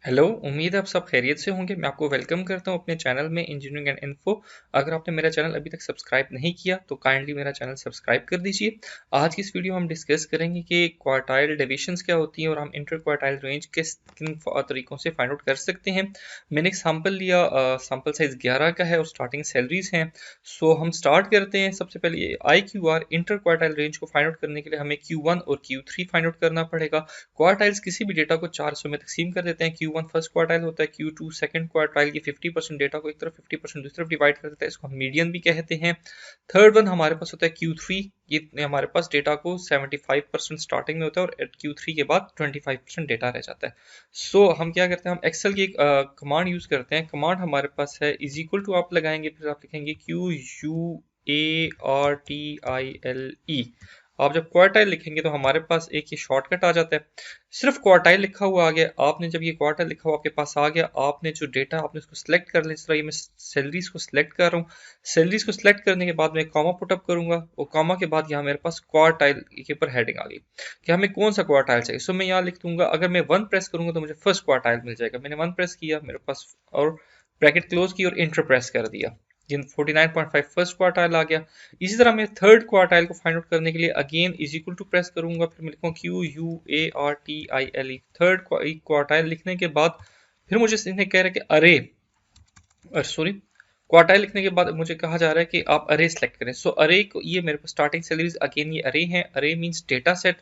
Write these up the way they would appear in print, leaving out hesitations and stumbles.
Hello, उम्मीद है आप सब खैरियत से होंगे। मैं आपको वेलकम करता हूं अपने चैनल में इंजीनियरिंग एंड इन्फो। अगर आपने मेरा चैनल अभी तक सब्सक्राइब नहीं किया तो काइंडली मेरा चैनल सब्सक्राइब कर दीजिए। आज की इस वीडियो में हम डिस्कस करेंगे कि क्वार्टाइल डेविएशंस क्या होती हैं और हम इंटर क्वार्टाइल रेंज किन तरीकों से फाइंड आउट कर सकते हैं। मैंने एक सैम्पल लिया, सैम्पल साइज 11 का है और स्टार्टिंग सैलरीज हैं। सो हम स्टार्ट करते हैं। सबसे पहले IQR इंटर क्वार्टाइल रेंज को फाइंड आउट करने के लिए हमें Q1 और Q3 फाइंड आउट करना पड़ेगा। क्वार्टाइल्स किसी भी डेटा को 4 हिस्सों में तकसीम कर देते हैं। Q1 फर्स्ट क्वार्टाइल होता है, Q2 सेकंड क्वार्टाइल। ये 50% डेटा को एक तरफ 50% दूसरी तरफ डिवाइड कर देता है, इसको हम मीडियन भी कहते हैं। थर्ड वन हमारे पास होता है Q3। ये हमारे पास डेटा को 75% स्टार्टिंग में होता है और एट Q3 के बाद 25% डेटा रह जाता है। सो हम क्या करते हैं, हम एक्सेल की एक कमांड यूज करते हैं। कमांड हमारे पास है इज इक्वल टू, आप लगाएंगे फिर आप लिखेंगे QUARTILE। आप जब क्वार्टाइल लिखेंगे तो हमारे पास एक ये शॉर्टकट आ जाता है। सिर्फ क्वार्टाइल लिखा हुआ आ गया। आपने जब ये क्वार्टाइल लिखा हुआ आपके पास आ गया, आपने जो डेटा आपने उसको सिलेक्ट कर लिया। इस तरह ये मैं सैलरीज को सिलेक्ट कर रहा हूँ। सैलरीज को सिलेक्ट करने के बाद मैं कॉमा पुटअप करूंगा और कॉमा के बाद यहाँ मेरे पास क्वार्टाइल के ऊपर हेडिंग आ गई कि हमें कौन सा क्वार्टाइल चाहिए। सो मैं यहाँ लिख दूंगा, अगर मैं 1 प्रेस करूंगा तो मुझे फर्स्ट क्वार्टाइल मिल जाएगा। मैंने 1 प्रेस किया मेरे पास और ब्रैकेट क्लोज की और इंटर प्रेस कर दिया, जिन 49.5 फर्स्ट क्वार्टाइल आ गया। इसी तरह मैं थर्ड क्वार्टाइल को फाइंड आउट करने के लिए again is equal to press करूंगा, फिर मैं लिखूंगा QUARTILE। थर्ड क्वार्टाइल लिखने के बाद फिर मुझे इसने कह रहा है कि सॉरी, क्वार्टाइल लिखने के बाद मुझे कहा जा रहा है कि आप अरे सेलेक्ट करें। सो अरे को, ये मेरे पास स्टार्टिंग सैलरीज अगेन ये अरे है। अरे मींस डेटा सेट।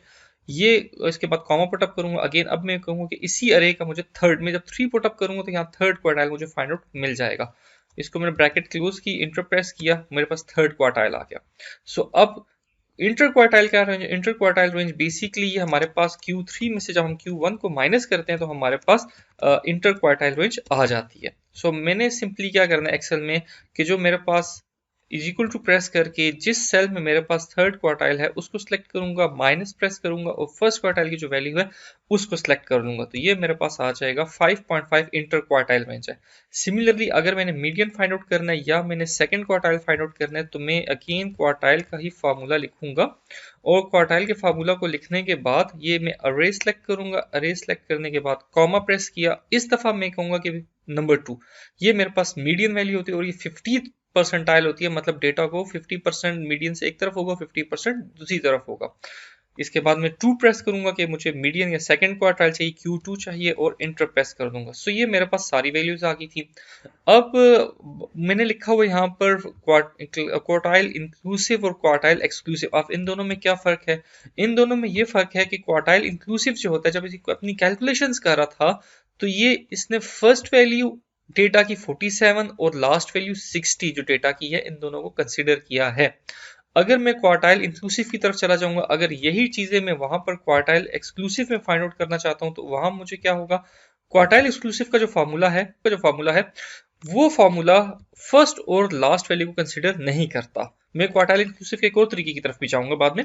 ये इसके बाद कॉमा पुटअप करूंगा अगेन। अब मैं कहूंगा कि इसी अरे का मुझे थर्ड में जब 3 पुटअप करूंगा तो यहाँ थर्ड क्वार्टाइल मुझे फाइंड आउट मिल जाएगा। इसको मैंने ब्रैकेट क्लोज की, इंटर प्रेस किया, मेरे पास थर्ड क्वार्टाइल आ गया। सो अब इंटर क्वार्टाइल क्या range, inter quartile range basically ये हमारे पास Q3 में से जब हम Q1 को माइनस करते हैं तो हमारे पास इंटर क्वार्टाइल रेंज आ जाती है। सो मैंने सिंपली क्या करना है एक्सेल में कि जो मेरे पास इज इक्वल टू प्रेस करके जिस सेल में मेरे पास थर्ड क्वार्टाइल है उसको सिलेक्ट करूंगा, माइनस प्रेस करूंगा और फर्स्ट क्वार्टाइल की जो वैल्यू है उसको सिलेक्ट कर लूंगा, तो ये मेरे पास आ जाएगा 5.5 इंटर क्वार्टाइल रेंज है। सिमिलरली अगर मैंने मीडियन फाइंड आउट करना है या मैंने सेकंड क्वार्टाइल फाइंड आउट करना है तो मैं अगेन क्वार्टाइल का ही फार्मूला लिखूंगा और क्वार्टाइल के फार्मूला को लिखने के बाद ये मैं अरे सेलेक्ट करूंगा। अरे सेलेक्ट करने के बाद कॉमा प्रेस किया। इस दफा मैं कहूंगा कि नंबर 2, ये मेरे पास मीडियन वैल्यू होती है और ये 50 परसेंटाइल होती है, मतलब डेटा को 50% मीडियन से एक तरफ होगा, 50% दूसरी तरफ होगा। इसके बाद मैं 2 प्रेस करूंगा कि मुझे मीडियन या सेकंड क्वार्टाइल चाहिए, Q2 चाहिए और इंटर प्रेस कर दूंगा। सो ये मेरे पास सारी वैल्यूज आ गई थी। अब मैंने लिखा हुआ यहाँ पर क्वार्टाइल इंक्लूसिव और क्वार्टाइल एक्सक्लूसिव। अब इन दोनों में क्या फर्क है? इन दोनों में ये फर्क है कि क्वार्टाइल इंक्लूसिव जो होता है, जब इसको अपनी कैलकुलेशंस कर रहा था तो ये इसने फर्स्ट वैल्यू डेटा की 47 और लास्ट वैल्यू 60 जो डेटा की है इन दोनों को कंसिडर किया है। अगर मैं क्वार्टाइल इंक्लूसिव की तरफ चला जाऊंगा, अगर यही चीजें मैं वहां पर क्वार्टाइल एक्सक्लूसिव में फाइंड आउट करना चाहता हूं तो वहां मुझे क्या होगा, क्वार्टाइल एक्सक्लूसिव का जो फार्मूला है वो फार्मूला फर्स्ट और लास्ट वैल्यू को कंसिडर नहीं करता। मैं क्वार्टाइल इंक्लूसिव के एक और तरीके की तरफ भी जाऊंगा बाद में।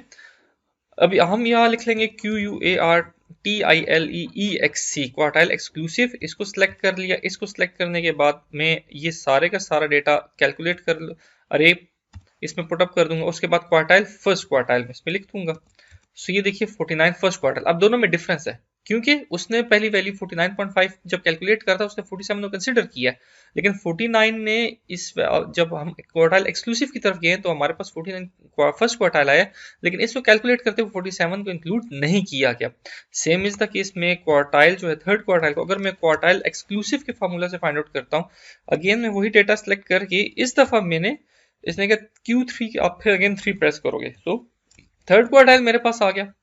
अभी हम यहाँ लिख लेंगे QUARTILEEXC क्वार्टाइल एक्सक्लूसिव। इसको सिलेक्ट कर लिया। इसको सिलेक्ट करने के बाद मैं ये सारे का सारा डेटा कैलकुलेट कर अरे इसमें पुटअप कर दूंगा। उसके बाद क्वार्टाइल फर्स्ट क्वार्टाइल में इसमें लिख दूंगा। सो ये देखिए 49 फर्स्ट क्वार्टाइल। अब दोनों में डिफरेंस है क्योंकि उसने पहली वैल्यू 49.5 जब कैलकुलेट करता उसने 47 को कंसिडर किया है, लेकिन 49 ने इस जब हम क्वार्टाइल एक्सक्लूसिव की तरफ गए तो हमारे पास 49 फर्स्ट क्वार्टाइल आया, लेकिन इसको कैलकुलेट करते हुए 47 को इंक्लूड नहीं किया गया। सेम इज द केस में क्वार्टाइल जो है थर्ड क्वार्टाइल को अगर मैं क्वार्टाइल एक्सक्लूसिव के फार्मूला से फाइंड आउट करता हूँ, अगेन मैं वही डेटा सेलेक्ट करके इस दफा मैंने इसने कहा Q3 आप फिर अगेन 3 प्रेस करोगे तो थर्ड क्वार्टाइल मेरे पास आ गया।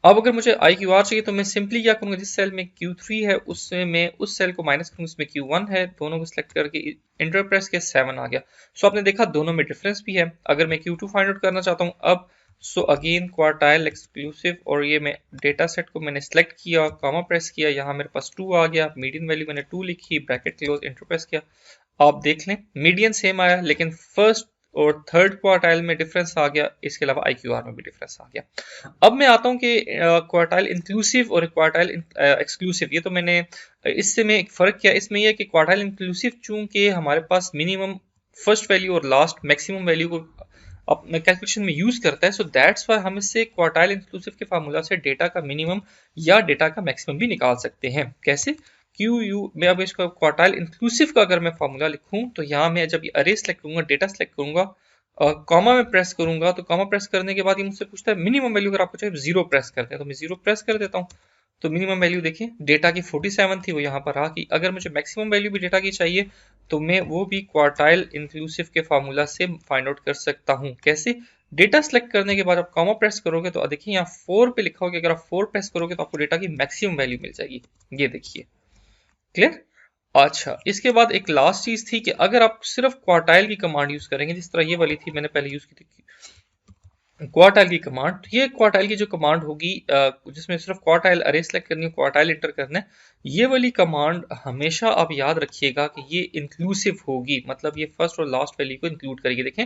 अब अगर मुझे IQR चाहिए तो मैं सिंपली क्या करूंगा, जिस सेल में Q3 है उससे मैं उस सेल को माइनस करूंगा, इसमें Q1 है, दोनों को सिलेक्ट करके इंटर प्रेस के 7 आ गया। सो आपने देखा दोनों में डिफरेंस भी है। अगर मैं Q2 फाइंड आउट करना चाहता हूँ अब, सो अगेन क्वार्टाइल एक्सक्लूसिव और ये मैं डेटा सेट को मैंने सेलेक्ट किया, कॉमा प्रेस किया, यहाँ मेरे पास 2 आ गया। मीडियन वैल्यू मैंने 2 लिखी, ब्रैकेट क्लोज, इंटर प्रेस किया। आप देख लें मीडियन सेम आया लेकिन फर्स्ट और थर्ड क्वार्टाइल में डिफरेंस आ गया। इसके अलावा IQR में भी डिफरेंस आ गया। अब मैं आता हूं कि क्वार्टाइल इंक्लूसिव और क्वार्टाइल एक्सक्लूसिव, ये तो मैंने इससे में एक फर्क किया। इसमें यह कि क्वार्टाइल इंक्लूसिव चूंकि हमारे पास मिनिमम फर्स्ट वैल्यू और लास्ट मैक्सिमम वैल्यू को अपने कैलकुलेशन में यूज करता है। सो दैट्स वाई हम इससे क्वार्टाइल इंक्लूसिव के फार्मूला से डेटा का मिनिमम या डेटा का मैक्सिमम भी निकाल सकते हैं। कैसे? क्यू यू मैं अब इसका क्वार्टाइल इंक्लूसिव का अगर मैं फार्मूला लिखूं तो यहाँ मैं जब ये अरे सेलेक्ट करूंगा, डेटा सेलेक्ट करूंगा, कॉमा में प्रेस करूंगा, तो कॉमा प्रेस करने के बाद ये मुझसे पूछता है मिनिमम वैल्यू, अगर आपको चाहिए जीरो प्रेस करते हैं तो मैं जीरो प्रेस कर देता हूँ। तो मिनिमम वैल्यू देखिए डेटा की 47 थी, वो यहाँ पर आ गई। अगर मुझे मैक्सिमम वैल्यू भी डेटा की चाहिए तो मैं वो भी क्वार्टाइल इंक्लूसिव के फार्मूला से फाइंड आउट कर सकता हूँ। कैसे? डेटा सेलेक्ट करने के बाद आप कॉमा प्रेस करोगे तो देखिए यहाँ 4 पे लिखा होगा, अगर आप 4 प्रेस करोगे तो आपको डेटा की मैक्सिमम वैल्यू मिल जाएगी। ये देखिए, क्लियर? अच्छा, इसके बाद एक लास्ट चीज थी कि अगर आप सिर्फ क्वार्टाइल की कमांड यूज करेंगे, जिस तरह ये वाली थी मैंने पहले यूज की थी क्वार्टाइल की कमांड, तो ये क्वार्टाइल की जो कमांड होगी जिसमें सिर्फ क्वार्टाइल अरे सेलेक्ट करनी है, क्वार्टाइल एंटर करना है, ये वाली कमांड हमेशा आप याद रखिएगा कि ये इंक्लूसिव होगी, मतलब ये फर्स्ट और लास्ट वैल्यू को इंक्लूड करेगी। देखें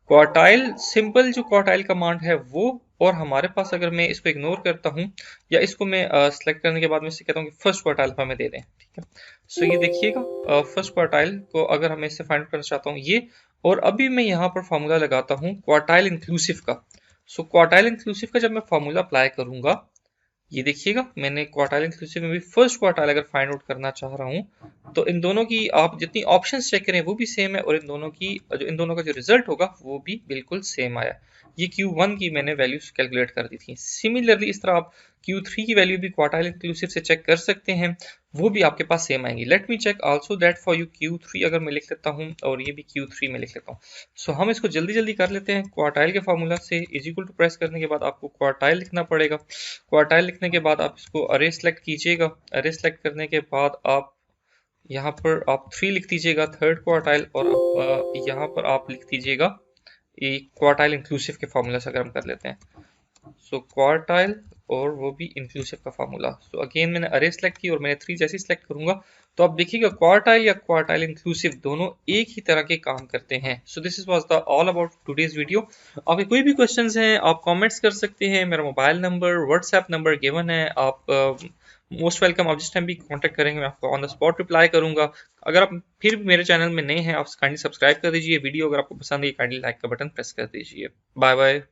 क्वार्टाइल सिंपल जो क्वार्टाइल कमांड है वो, और हमारे पास अगर मैं इसको इग्नोर करता हूँ या इसको मैं सेलेक्ट करने के बाद मैं इससे कहता हूँ कि फर्स्ट क्वार्टाइल हमें दे दें, ठीक है। सो ये देखिएगा फर्स्ट क्वार्टाइल को अगर हमें इससे फाइंड करना चाहता हूँ ये, और अभी मैं यहाँ पर फॉर्मूला लगाता हूँ क्वार्टाइल इंक्लूसिव का। सो क्वार्टाइल इंक्लूसिव का जब मैं फॉर्मूला अप्लाई करूंगा, ये देखिएगा मैंने क्वार्टाइल इंक्लूसिव में भी फर्स्ट क्वार्टाइल अगर फाइंड आउट करना चाह रहा हूँ तो इन दोनों की आप जितनी ऑप्शंस चेक करें वो भी सेम है, और इन दोनों का जो रिजल्ट होगा वो भी बिल्कुल सेम आया। ये Q1 की मैंने वैल्यूज कैलकुलेट कर दी थी। सिमिलरली इस तरह आप Q3 की वैल्यू भी क्वार्टाइल इंक्लूसिव से चेक कर सकते हैं, वो भी आपके पास सेम आएंगी। Let me check also that for you Q3 अगर मैं लिख लेता हूँ और ये भी Q3 में लिख लेता हूँ। सो हम इसको जल्दी जल्दी कर लेते हैं। क्वार्टाइल के फार्मूला से इज इक्वल टू प्रेस करने के बाद आपको क्वार्टाइल लिखना पड़ेगा। क्वार्टाइल लिखने के बाद आप इसको अरे सेलेक्ट कीजिएगा। अरे सेलेक्ट करने के बाद आप यहाँ पर आप 3 लिख दीजिएगा थर्ड क्वार्टाइल, और यहाँ पर आप लिख दीजिएगा ये क्वार्टाइल इंक्लूसिव के फार्मूला से अगर हम कर लेते हैं। सो क्वार्टाइल और वो भी इंक्लूसिव का फार्मूला। सो अगेन मैंने अरे सेलेक्ट की और मैंने 3 जैसे सिलेक्ट करूंगा तो आप देखिएगा क्वार्टाइल या क्वार्टाइल इंक्लूसिव दोनों एक ही तरह के काम करते हैं। So this is was the all about today's video. आपके कोई भी क्वेश्चंस हैं आप कमेंट्स कर सकते हैं। मेरा mobile number WhatsApp number given है, आप मोस्ट वेलकम, आप जिस टाइम भी कांटेक्ट करेंगे मैं आपको ऑन द स्पॉट रिप्लाई करूंगा। अगर आप फिर भी मेरे चैनल में नए हैं आप काइंडली सब्सक्राइब कर दीजिए। वीडियो अगर आपको पसंद है काइंडली लाइक का बटन प्रेस कर दीजिए। Bye bye.